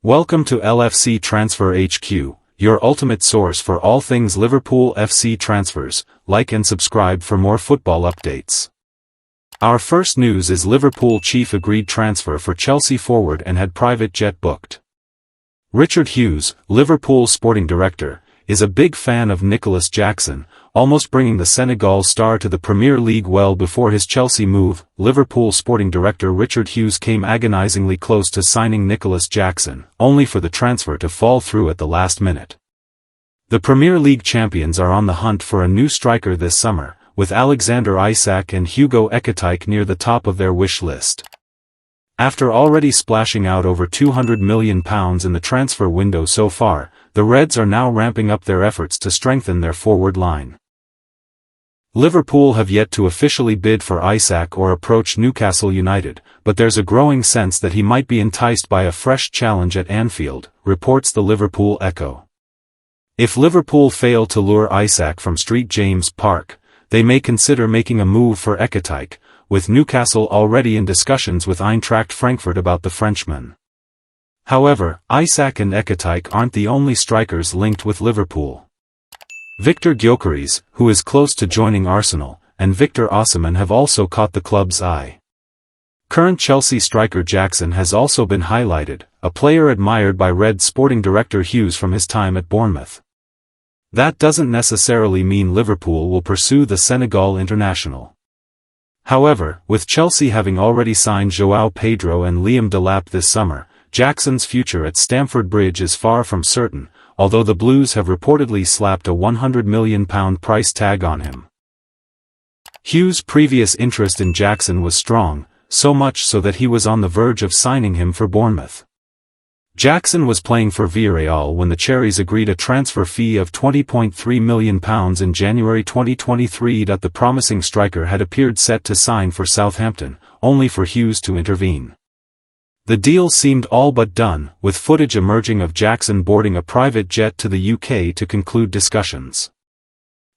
Welcome to LFC Transfer HQ, your ultimate source for all things Liverpool FC transfers. Like and subscribe for more football updates. Our first news is Liverpool chief agreed transfer for Chelsea forward and had private jet booked. Richard Hughes, Liverpool sporting director, is a big fan of Nicolas Jackson, almost bringing the Senegal star to the Premier League well before his Chelsea move. Liverpool sporting director Richard Hughes came agonizingly close to signing Nicolas Jackson, only for the transfer to fall through at the last minute. The Premier League champions are on the hunt for a new striker this summer, with Alexander Isak and Hugo Ekitike near the top of their wish list. After already splashing out over £200 million in the transfer window so far, the Reds are now ramping up their efforts to strengthen their forward line. Liverpool have yet to officially bid for Isak or approach Newcastle United, but there's a growing sense that he might be enticed by a fresh challenge at Anfield, reports the Liverpool Echo. If Liverpool fail to lure Isak from St James Park, they may consider making a move for Ekitike, with Newcastle already in discussions with Eintracht Frankfurt about the Frenchman. However, Isak and Ekitike aren't the only strikers linked with Liverpool. Victor Gyökeres, who is close to joining Arsenal, and Victor Osimhen have also caught the club's eye. Current Chelsea striker Jackson has also been highlighted, a player admired by Red sporting director Hughes from his time at Bournemouth. That doesn't necessarily mean Liverpool will pursue the Senegal international. However, with Chelsea having already signed João Pedro and Liam Delap this summer, Jackson's future at Stamford Bridge is far from certain, although the Blues have reportedly slapped a £100 million price tag on him. Hughes' previous interest in Jackson was strong, so much so that he was on the verge of signing him for Bournemouth. Jackson was playing for Villarreal when the Cherries agreed a transfer fee of £20.3 million in January 2023 that the promising striker had appeared set to sign for Southampton, only for Hughes to intervene. The deal seemed all but done, with footage emerging of Jackson boarding a private jet to the UK to conclude discussions.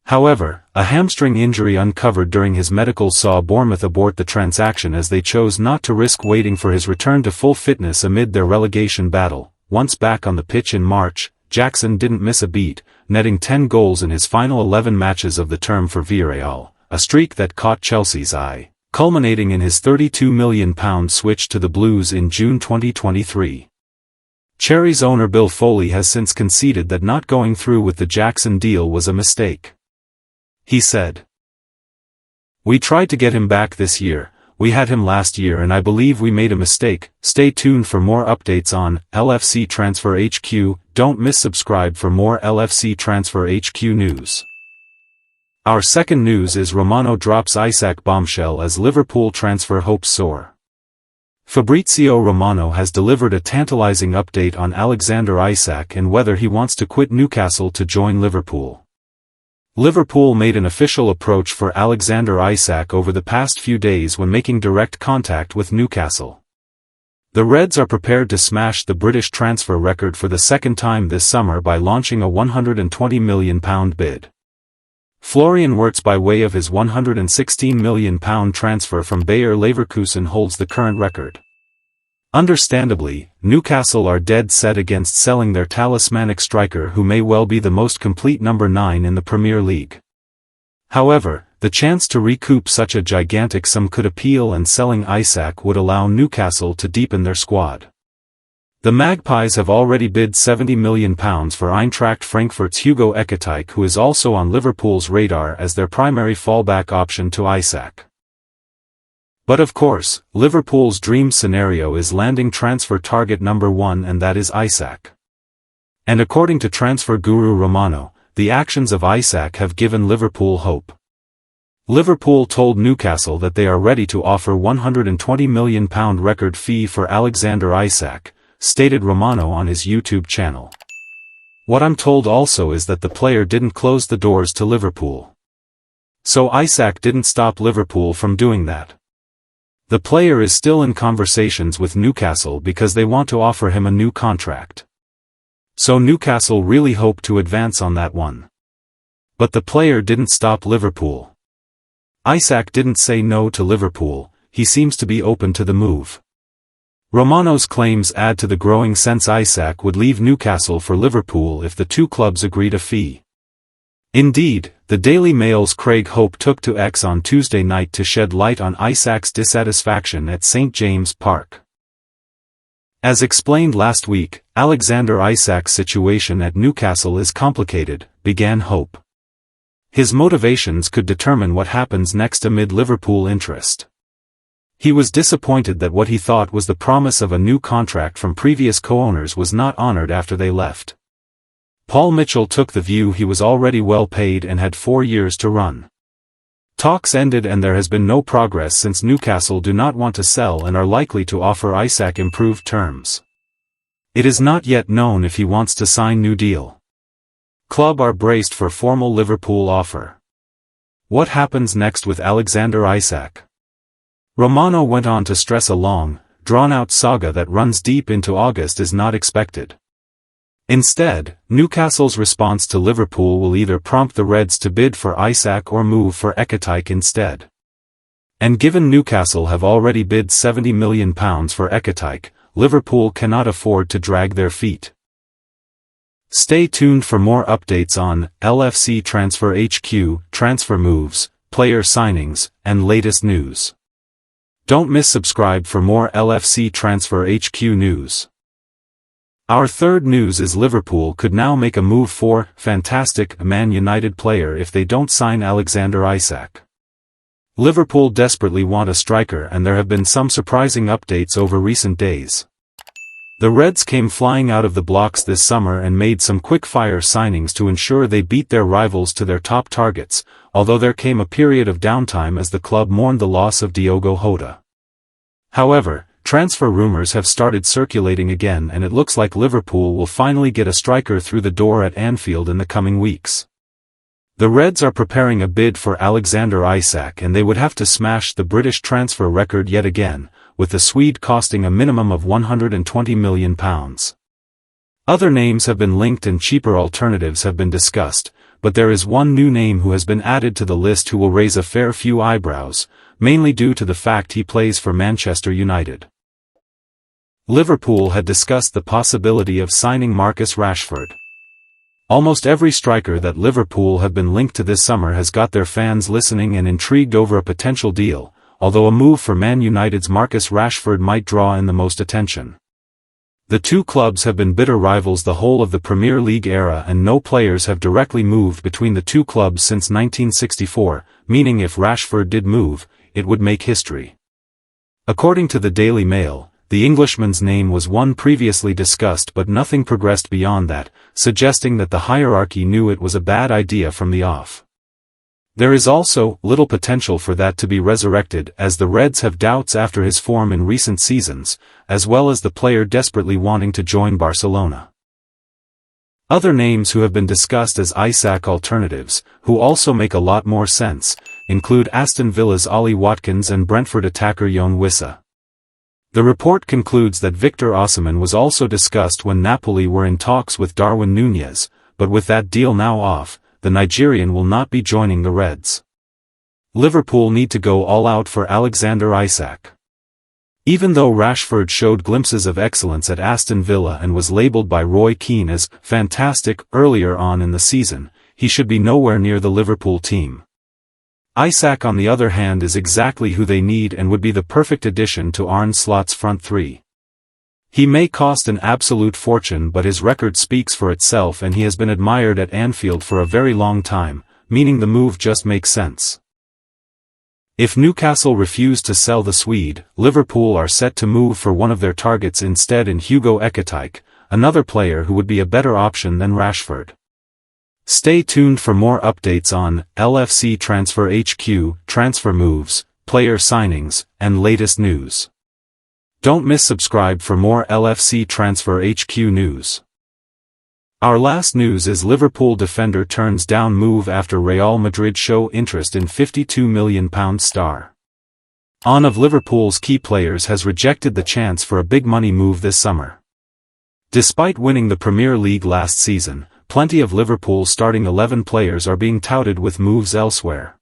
However, a hamstring injury uncovered during his medical saw Bournemouth abort the transaction as they chose not to risk waiting for his return to full fitness amid their relegation battle. Once back on the pitch in March, Jackson didn't miss a beat, netting 10 goals in his final 11 matches of the term for Villarreal, a streak that caught Chelsea's eye, culminating in his £32 million switch to the Blues in June 2023. Cherries owner Bill Foley has since conceded that not going through with the Jackson deal was a mistake. He said, "We tried to get him back this year, we had him last year and I believe we made a mistake." Stay tuned for more updates on LFC Transfer HQ. Don't miss subscribe for more LFC Transfer HQ news. Our second news is Romano drops Isak bombshell as Liverpool transfer hopes soar. Fabrizio Romano has delivered a tantalizing update on Alexander Isak and whether he wants to quit Newcastle to join Liverpool. Liverpool made an official approach for Alexander Isak over the past few days when making direct contact with Newcastle. The Reds are prepared to smash the British transfer record for the second time this summer by launching a £120 million bid. Florian Wirtz, by way of his £116 million transfer from Bayer Leverkusen, holds the current record. Understandably, Newcastle are dead set against selling their talismanic striker who may well be the most complete number 9 in the Premier League. However, the chance to recoup such a gigantic sum could appeal, and selling Isak would allow Newcastle to deepen their squad. The Magpies have already bid £70 million for Eintracht Frankfurt's Hugo Ekitike, who is also on Liverpool's radar as their primary fallback option to Isak. But of course, Liverpool's dream scenario is landing transfer target number 1, and that is Isak. And according to transfer guru Romano, the actions of Isak have given Liverpool hope. Liverpool told Newcastle that they are ready to offer £120 million record fee for Alexander Isak, stated Romano on his YouTube channel. What I'm told also is that the player didn't close the doors to Liverpool. So Isak didn't stop Liverpool from doing that. The player is still in conversations with Newcastle because they want to offer him a new contract. So Newcastle really hope to advance on that one. But the player didn't stop Liverpool. Isak didn't say no to Liverpool, he seems to be open to the move. Romano's claims add to the growing sense Isak would leave Newcastle for Liverpool if the two clubs agreed a fee. Indeed, the Daily Mail's Craig Hope took to X on Tuesday night to shed light on Isak's dissatisfaction at St James Park. As explained last week, Alexander Isak's situation at Newcastle is complicated, began Hope. His motivations could determine what happens next amid Liverpool interest. He was disappointed that what he thought was the promise of a new contract from previous co-owners was not honored after they left. Paul Mitchell took the view he was already well paid and had 4 years to run. Talks ended and there has been no progress since Newcastle do not want to sell and are likely to offer Isak improved terms. It is not yet known if he wants to sign new deal. Club are braced for formal Liverpool offer. What happens next with Alexander Isak? Romano went on to stress a long, drawn-out saga that runs deep into August is not expected. Instead, Newcastle's response to Liverpool will either prompt the Reds to bid for Isak or move for Ekitike instead. And given Newcastle have already bid £70 million for Ekitike, Liverpool cannot afford to drag their feet. Stay tuned for more updates on LFC Transfer HQ, transfer moves, player signings, and latest news. Don't miss subscribe for more LFC Transfer HQ news. Our third news is Liverpool could now make a move for fantastic Man Utd player if they don't sign Alexander Isak. Liverpool desperately want a striker and there have been some surprising updates over recent days. The Reds came flying out of the blocks this summer and made some quick-fire signings to ensure they beat their rivals to their top targets, although there came a period of downtime as the club mourned the loss of Diogo Jota. However, transfer rumors have started circulating again and it looks like Liverpool will finally get a striker through the door at Anfield in the coming weeks. The Reds are preparing a bid for Alexander Isak and they would have to smash the British transfer record yet again, with the Swede costing a minimum of £120 million. Other names have been linked and cheaper alternatives have been discussed, but there is one new name who has been added to the list who will raise a fair few eyebrows, mainly due to the fact he plays for Manchester United. Liverpool had discussed the possibility of signing Marcus Rashford. Almost every striker that Liverpool have been linked to this summer has got their fans listening and intrigued over a potential deal, although a move for Man United's Marcus Rashford might draw in the most attention. The two clubs have been bitter rivals the whole of the Premier League era and no players have directly moved between the two clubs since 1964, meaning if Rashford did move, it would make history. According to the Daily Mail, the Englishman's name was one previously discussed but nothing progressed beyond that, suggesting that the hierarchy knew it was a bad idea from the off. There is also little potential for that to be resurrected as the Reds have doubts after his form in recent seasons, as well as the player desperately wanting to join Barcelona. Other names who have been discussed as Isak alternatives, who also make a lot more sense, include Aston Villa's Ollie Watkins and Brentford attacker Yoane Wissa. The report concludes that Victor Osimhen was also discussed when Napoli were in talks with Darwin Núñez, but with that deal now off, the Nigerian will not be joining the Reds. Liverpool need to go all out for Alexander Isak. Even though Rashford showed glimpses of excellence at Aston Villa and was labelled by Roy Keane as fantastic earlier on in the season, he should be nowhere near the Liverpool team. Isak on the other hand is exactly who they need and would be the perfect addition to Arne Slot's front three. He may cost an absolute fortune but his record speaks for itself and he has been admired at Anfield for a very long time, meaning the move just makes sense. If Newcastle refuse to sell the Swede, Liverpool are set to move for one of their targets instead in Hugo Ekitike, another player who would be a better option than Rashford. Stay tuned for more updates on LFC Transfer HQ, transfer moves, player signings, and latest news. Don't miss subscribe for more LFC Transfer HQ news. Our last news is Liverpool defender turns down move after Real Madrid show interest in £52 million star. One of Liverpool's key players has rejected the chance for a big money move this summer. Despite winning the Premier League last season, plenty of Liverpool's starting 11 players are being touted with moves elsewhere.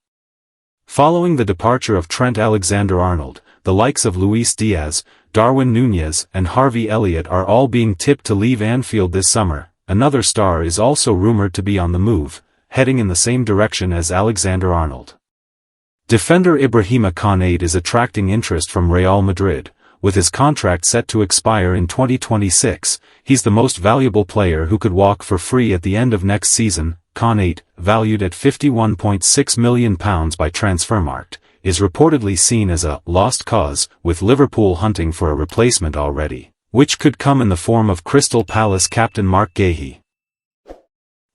Following the departure of Trent Alexander-Arnold, the likes of Luis Diaz, Darwin Núñez and Harvey Elliott are all being tipped to leave Anfield this summer. Another star is also rumored to be on the move, heading in the same direction as Alexander Arnold. Defender Ibrahima Konate is attracting interest from Real Madrid. With his contract set to expire in 2026, he's the most valuable player who could walk for free at the end of next season. Konate, valued at £51.6 million by Transfermarkt, is reportedly seen as a lost cause, with Liverpool hunting for a replacement already, which could come in the form of Crystal Palace captain Mark Guéhi.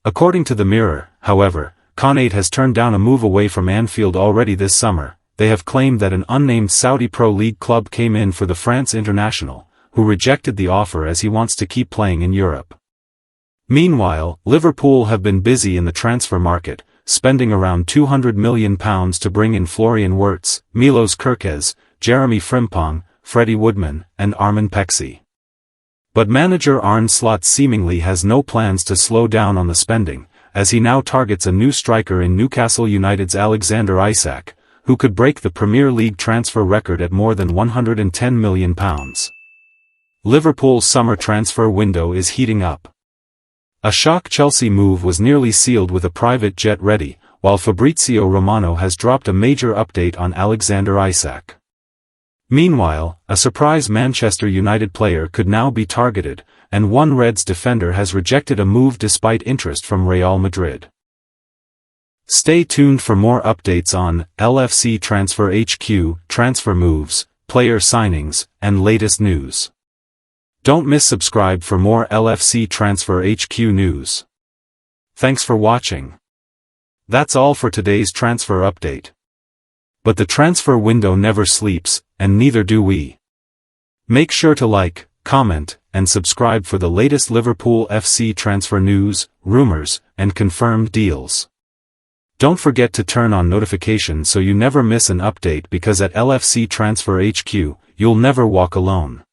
According to the Mirror, however, Konate has turned down a move away from Anfield already this summer. They have claimed that an unnamed Saudi Pro League club came in for the France international, who rejected the offer as he wants to keep playing in Europe. Meanwhile, Liverpool have been busy in the transfer market, spending around £200 million to bring in Florian Wirtz, Milos Kerkez, Jeremy Frimpong, Freddie Woodman, and Armin Pexi. But manager Arne Slot seemingly has no plans to slow down on the spending, as he now targets a new striker in Newcastle United's Alexander Isak, who could break the Premier League transfer record at more than £110 million. Liverpool's summer transfer window is heating up. A shock Chelsea move was nearly sealed with a private jet ready, while Fabrizio Romano has dropped a major update on Alexander Isak. Meanwhile, a surprise Manchester United player could now be targeted, and one Reds defender has rejected a move despite interest from Real Madrid. Stay tuned for more updates on LFC Transfer HQ, transfer moves, player signings, and latest news. Don't miss subscribe for more LFC Transfer HQ news. Thanks for watching. That's all for today's transfer update. But the transfer window never sleeps, and neither do we. Make sure to like, comment, and subscribe for the latest Liverpool FC transfer news, rumors, and confirmed deals. Don't forget to turn on notifications so you never miss an update, because at LFC Transfer HQ, you'll never walk alone.